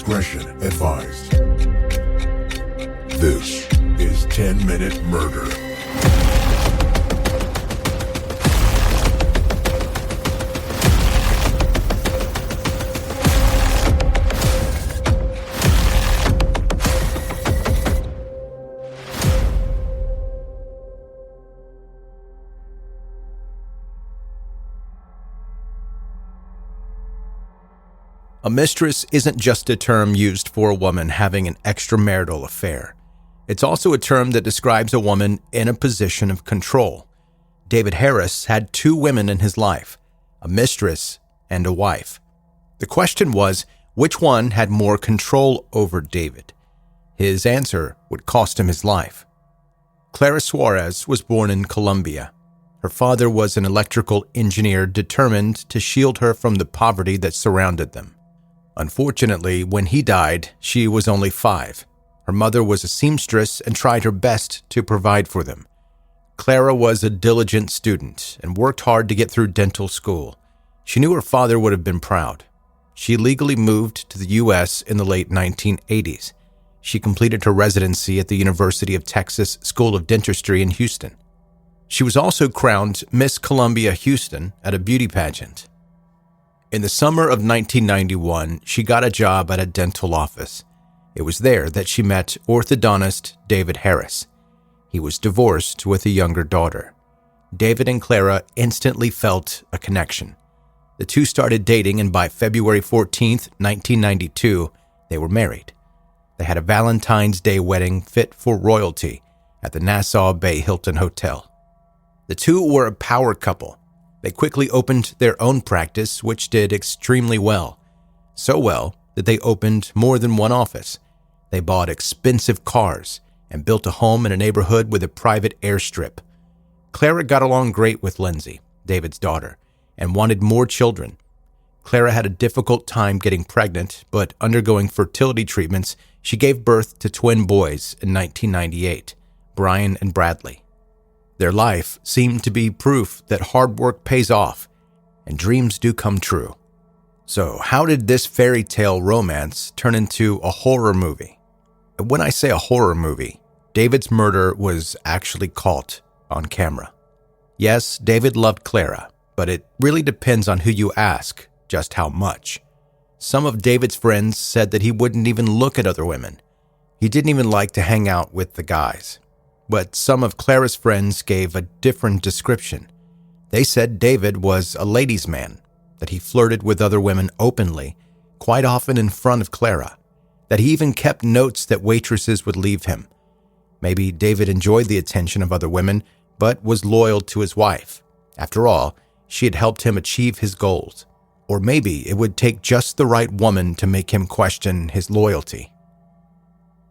discretion advised. This is 10-Minute Murder. A mistress isn't just a term used for a woman having an extramarital affair. It's also a term that describes a woman in a position of control. David Harris had two women in his life, a mistress and a wife. The question was, which one had more control over David? His answer would cost him his life. Clara Harris was born in Colombia. Her father was an electrical engineer determined to shield her from the poverty that surrounded them. Unfortunately, when he died, she was only 5. Her mother was a seamstress and tried her best to provide for them. Clara was a diligent student and worked hard to get through dental school. She knew her father would have been proud. She legally moved to the U.S. in the late 1980s. She completed her residency at the University of Texas School of Dentistry in Houston. She was also crowned Miss Columbia Houston at a beauty pageant. In the summer of 1991, she got a job at a dental office. It was there that she met orthodontist David Harris. He was divorced with a younger daughter. David and Clara instantly felt a connection. The two started dating, and by February 14, 1992, they were married. They had a Valentine's Day wedding fit for royalty at the Nassau Bay Hilton Hotel. The two were a power couple. They quickly opened their own practice, which did extremely well. So well that they opened more than one office. They bought expensive cars and built a home in a neighborhood with a private airstrip. Clara got along great with Lindsay, David's daughter, and wanted more children. Clara had a difficult time getting pregnant, but undergoing fertility treatments, she gave birth to twin boys in 1998, Brian and Bradley. Their life seemed to be proof that hard work pays off and dreams do come true. So how did this fairy tale romance turn into a horror movie? And when I say a horror movie, David's murder was actually caught on camera. Yes, David loved Clara, but it really depends on who you ask just how much. Some of David's friends said that he wouldn't even look at other women. He didn't even like to hang out with the guys. But some of Clara's friends gave a different description. They said David was a ladies' man, that he flirted with other women openly, quite often in front of Clara, that he even kept notes that waitresses would leave him. Maybe David enjoyed the attention of other women, but was loyal to his wife. After all, she had helped him achieve his goals. Or maybe it would take just the right woman to make him question his loyalty.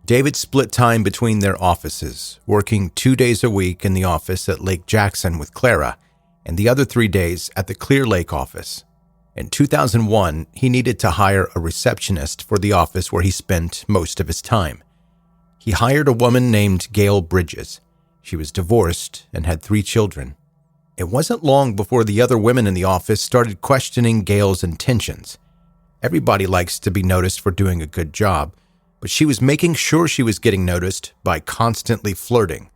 David split time between their offices, working 2 days a week in the office at Lake Jackson with Clara, and the other 3 days at the Clear Lake office. In 2001, he needed to hire a receptionist for the office where he spent most of his time. He hired a woman named Gail Bridges. She was divorced and had 3 children. It wasn't long before the other women in the office started questioning Gail's intentions. Everybody likes to be noticed for doing a good job, but she was making sure she was getting noticed by constantly flirting.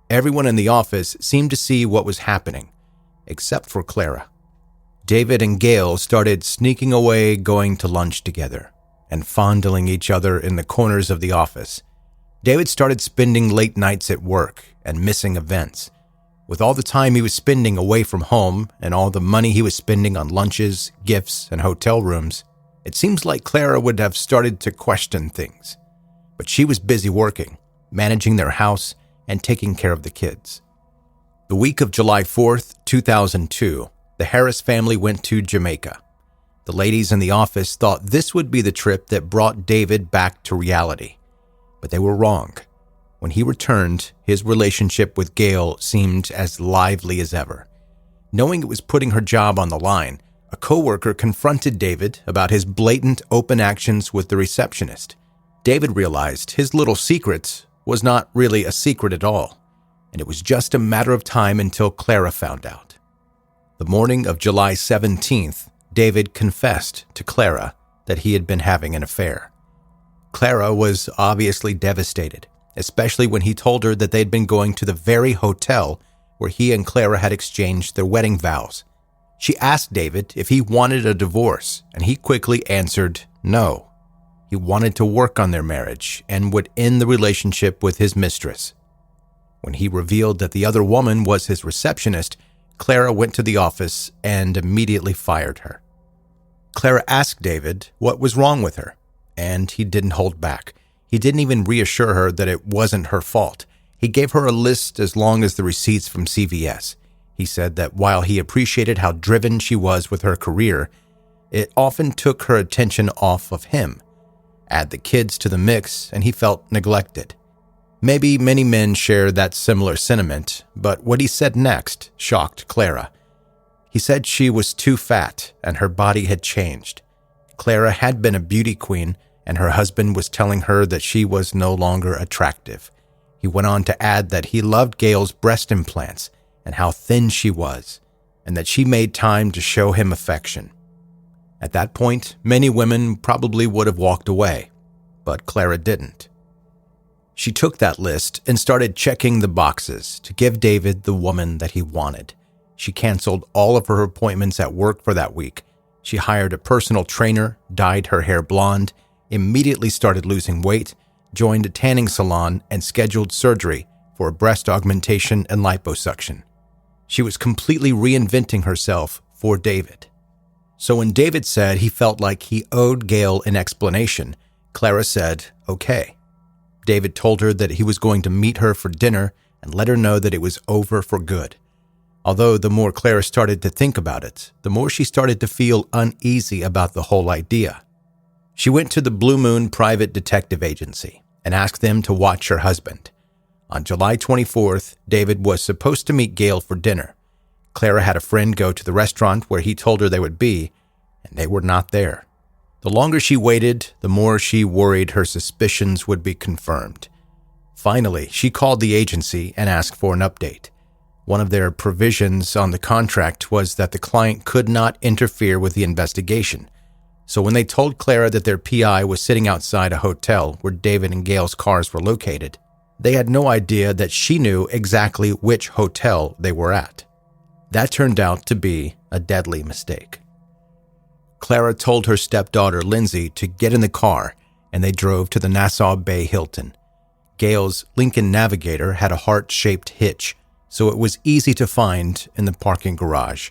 Everyone in the office seemed to see what was happening, except for Clara. David and Gail started sneaking away, going to lunch together, and fondling each other in the corners of the office. David started spending late nights at work and missing events. With all the time he was spending away from home and all the money he was spending on lunches, gifts, and hotel rooms, it seems like Clara would have started to question things. But she was busy working, managing their house, and taking care of the kids. The week of July 4th, 2002, the Harris family went to Jamaica. The ladies in the office thought this would be the trip that brought David back to reality. But they were wrong. When he returned, his relationship with Gail seemed as lively as ever. Knowing it was putting her job on the line, a coworker confronted David about his blatant open actions with the receptionist. David realized his little secret was not really a secret at all, and it was just a matter of time until Clara found out. The morning of July 17th, David confessed to Clara that he had been having an affair. Clara was obviously devastated, especially when he told her that they'd been going to the very hotel where he and Clara had exchanged their wedding vows. She asked David if he wanted a divorce, and he quickly answered no. He wanted to work on their marriage and would end the relationship with his mistress. When he revealed that the other woman was his receptionist, Clara went to the office and immediately fired her. Clara asked David what was wrong with her, and he didn't hold back. He didn't even reassure her that it wasn't her fault. He gave her a list as long as the receipts from CVS. He said that while he appreciated how driven she was with her career, it often took her attention off of him. Add the kids to the mix, and he felt neglected. Maybe many men share that similar sentiment, but what he said next shocked Clara. He said she was too fat and her body had changed. Clara had been a beauty queen, and her husband was telling her that she was no longer attractive. He went on to add that he loved Gail's breast implants and how thin she was, and that she made time to show him affection. At that point, many women probably would have walked away, but Clara didn't. She took that list and started checking the boxes to give David the woman that he wanted. She canceled all of her appointments at work for that week. She hired a personal trainer, dyed her hair blonde, immediately started losing weight, joined a tanning salon, and scheduled surgery for breast augmentation and liposuction. She was completely reinventing herself for David. So when David said he felt like he owed Gail an explanation, Clara said, okay. David told her that he was going to meet her for dinner and let her know that it was over for good. Although the more Clara started to think about it, the more she started to feel uneasy about the whole idea. She went to the Blue Moon Private Detective Agency and asked them to watch her husband. On July 24th, David was supposed to meet Gail for dinner. Clara had a friend go to the restaurant where he told her they would be, and they were not there. The longer she waited, the more she worried her suspicions would be confirmed. Finally, she called the agency and asked for an update. One of their provisions on the contract was that the client could not interfere with the investigation. So when they told Clara that their PI was sitting outside a hotel where David and Gail's cars were located, they had no idea that she knew exactly which hotel they were at. That turned out to be a deadly mistake. Clara told her stepdaughter Lindsay to get in the car, and they drove to the Nassau Bay Hilton. Gail's Lincoln Navigator had a heart-shaped hitch, so it was easy to find in the parking garage.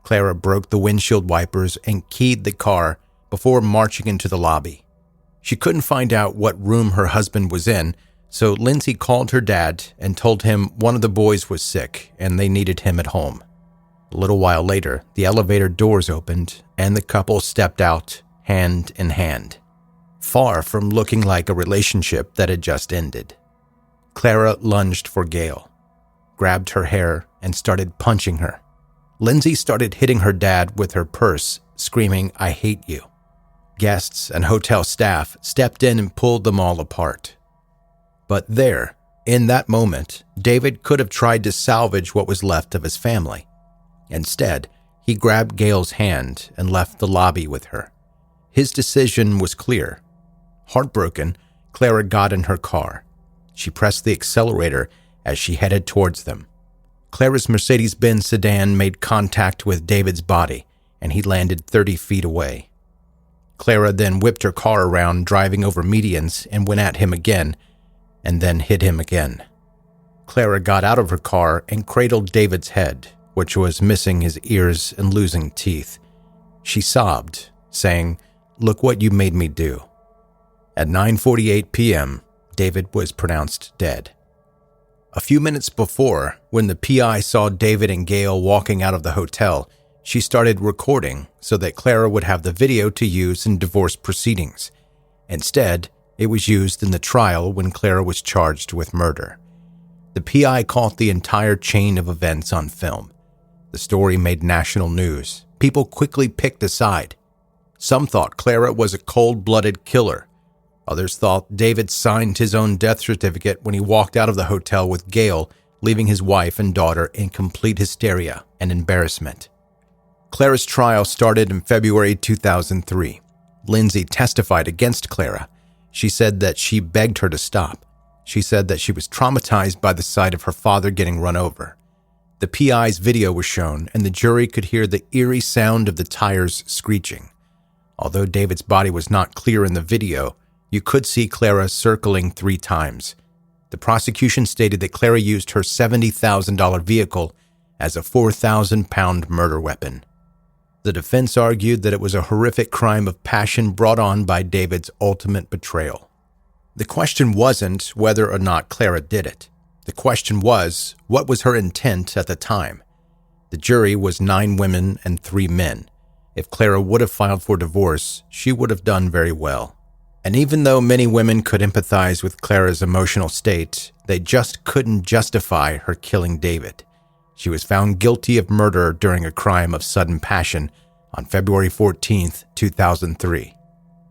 Clara broke the windshield wipers and keyed the car before marching into the lobby. She couldn't find out what room her husband was in, so Lindsay called her dad and told him one of the boys was sick and they needed him at home. A little while later, the elevator doors opened and the couple stepped out, hand in hand, far from looking like a relationship that had just ended. Clara lunged for Gail, grabbed her hair, and started punching her. Lindsay started hitting her dad with her purse, screaming, "I hate you." Guests and hotel staff stepped in and pulled them all apart. But there, in that moment, David could have tried to salvage what was left of his family. Instead, he grabbed Gail's hand and left the lobby with her. His decision was clear. Heartbroken, Clara got in her car. She pressed the accelerator as she headed towards them. Clara's Mercedes-Benz sedan made contact with David's body, and he landed 30 feet away. Clara then whipped her car around, driving over medians, and went at him again, and then hit him again. Clara got out of her car and cradled David's head, which was missing his ears and losing teeth. She sobbed, saying, "Look what you made me do." At 9:48 p.m., David was pronounced dead. A few minutes before, when the PI saw David and Gail walking out of the hotel, she started recording so that Clara would have the video to use in divorce proceedings. Instead, it was used in the trial when Clara was charged with murder. The PI caught the entire chain of events on film. The story made national news. People quickly picked a side. Some thought Clara was a cold-blooded killer. Others thought David signed his own death certificate when he walked out of the hotel with Gail, leaving his wife and daughter in complete hysteria and embarrassment. Clara's trial started in February 2003. Lindsay testified against Clara. She said that she begged her to stop. She said that she was traumatized by the sight of her father getting run over. The PI's video was shown, and the jury could hear the eerie sound of the tires screeching. Although David's body was not clear in the video, you could see Clara circling 3 times. The prosecution stated that Clara used her $70,000 vehicle as a 4,000-pound murder weapon. The defense argued that it was a horrific crime of passion brought on by David's ultimate betrayal. The question wasn't whether or not Clara did it. The question was, what was her intent at the time? The jury was 9 women and 3 men. If Clara would have filed for divorce, she would have done very well. And even though many women could empathize with Clara's emotional state, they just couldn't justify her killing David. She was found guilty of murder during a crime of sudden passion on February 14, 2003.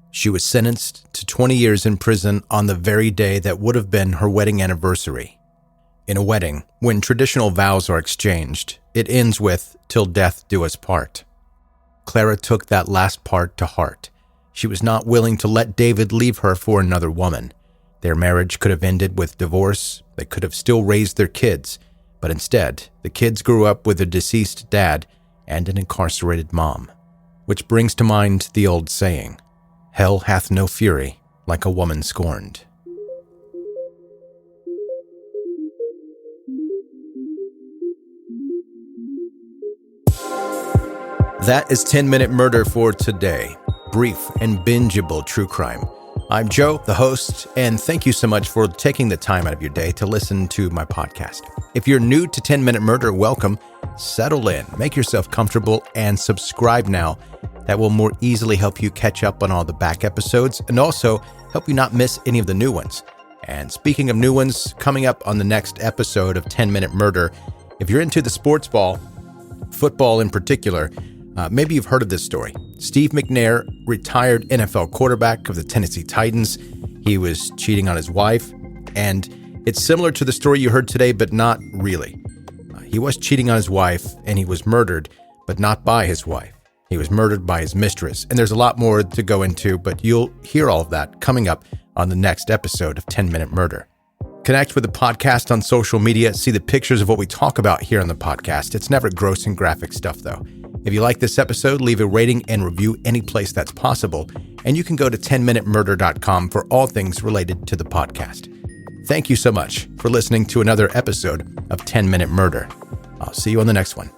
She was sentenced to 20 years in prison on the very day that would have been her wedding anniversary. In a wedding, when traditional vows are exchanged, it ends with, "Till death do us part." Clara took that last part to heart. She was not willing to let David leave her for another woman. Their marriage could have ended with divorce. They could have still raised their kids. But instead, the kids grew up with a deceased dad and an incarcerated mom. Which brings to mind the old saying, "Hell hath no fury like a woman scorned." That is 10-Minute Murder for today. Brief and bingeable true crime. I'm Joe, the host, and thank you so much for taking the time out of your day to listen to my podcast. If you're new to 10-Minute Murder, welcome. Settle in, make yourself comfortable, and subscribe now. That will more easily help you catch up on all the back episodes and also help you not miss any of the new ones. And speaking of new ones, coming up on the next episode of 10-Minute Murder, if you're into the sports ball, football in particular, maybe you've heard of this story. Steve McNair, retired NFL quarterback of the Tennessee Titans. He was cheating on his wife, and it's similar to the story you heard today, but not really. He was cheating on his wife, and he was murdered, but not by his wife. He was murdered by his mistress, and there's a lot more to go into, but you'll hear all of that coming up on the next episode of 10-Minute Murder. Connect with the podcast on social media, see the pictures of what we talk about here on the podcast. It's never gross and graphic stuff, though. If you like this episode, leave a rating and review any place that's possible, and you can go to 10minutemurder.com for all things related to the podcast. Thank you so much for listening to another episode of 10-Minute Murder. I'll see you on the next one.